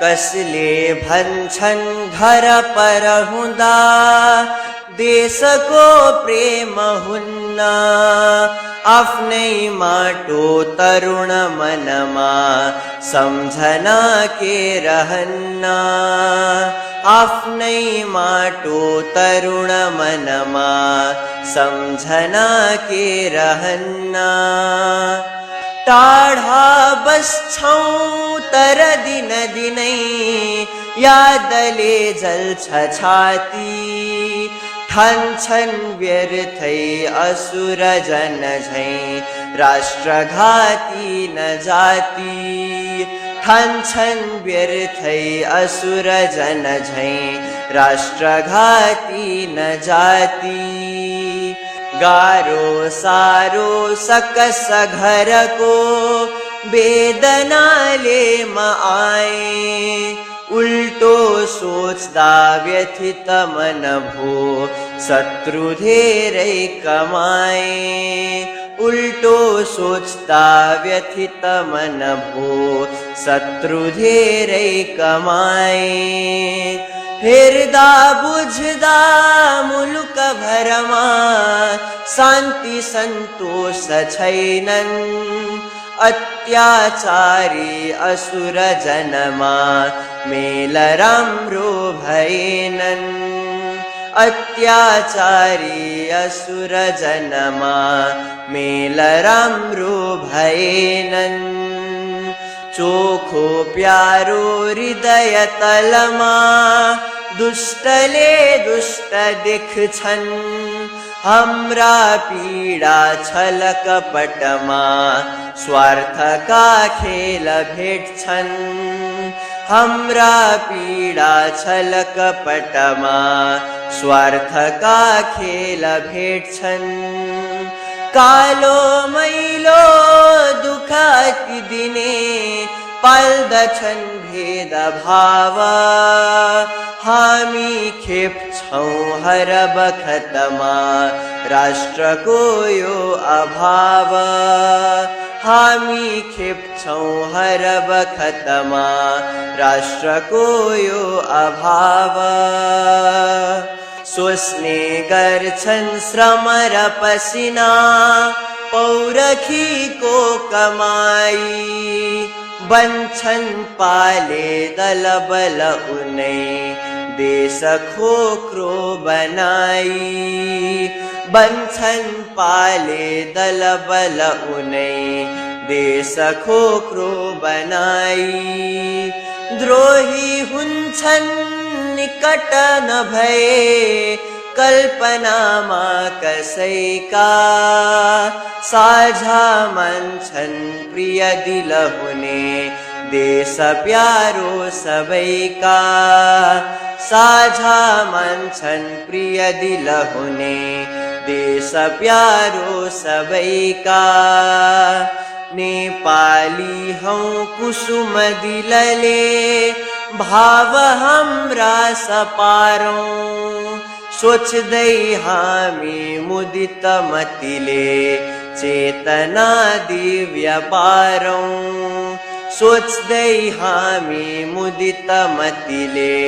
कसले भन्छन् घर पर हुँदा देशको प्रेम हुन्न आफ्नै माटो तरुण मनमा सम्झना के रहन्न आफ्नै माटो तरुण मनमा सम्झना के रहन्न टाढा बस्छौं तर दिन दिनै यादले जल्छ छाती ठान्छन् व्यर्थै असुर जन झैं राष्ट्रघाती न जाती ठान्छन् व्यर्थै असुर जन झैं राष्ट्रघाती न जाती गारो सारो सकस घर को वेदनाले म आए उल्टो सोच्दा व्यथित मन भो शत्रु धेरै कमाए उल्टो सोच्दा व्यथित मन भो शत्रु धेरै कमाए हेर्दा बुझ्दा मुलुक भरमा शान्ति सन्तोष छैनन् अत्याचारी असुर जनमा मेल राम्रो भएनन् अत्याचारी असुर जनमा मेल राम्रो भएनन् चोखो प्यारो हृदय तलमा दुष्टले दुष्ट देख्छन् हाम्रा पीडा छल कपटमा स्वार्थका खेल भेट्छन् हाम्रा पीडा छल कपटमा स्वार्थका खेल भेट्छन् कालो मैलो दुःख अति दिने पाल्दछन् भेद भाव हामी खेप्छौं हर बखतमा राष्ट्रको यो अभाव हामी खेप्छौं हर बखतमा राष्ट्रको यो अभाव सोच्ने गर्छन् श्रम र पसिना पौरखीको कमाई बन्छन् पाले दल बल उनै देश खोक्रो बनाई बन्छन् पाले दल बल उनै देश खोक्रो बनाई द्रोही हुन्छन् निकट नभए कल्पनामा कसैका साझा मान्छन् प्रिय दिल हुने देश प्यारो सबैका साझा मान्छन् प्रिय दिल हुने देश प्यारो सबैका नेपाली हौं कुसुम दिलले भाव हाम्रा सपारौं सोच्दै हामी मुदित मतिले चेतना दिव्य पारौं सोच्दै हामी मुदित मतिले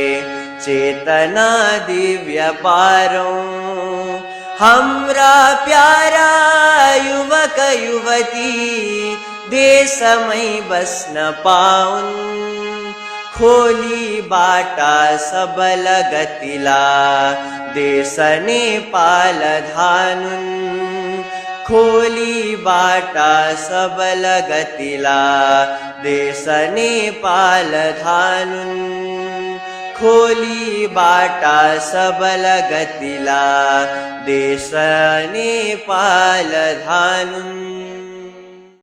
चेतना दिव्य पारौं हाम्रा प्यारा युवक युवती देशमै बस्न पाउन् खोली बाटा सबल गतिला देश नेपाल धानुन् खोली बाटा सबल गतिला देश नेपाल धानुन् खोली बाटा सबल गतिला देश नेपाल धानुन्।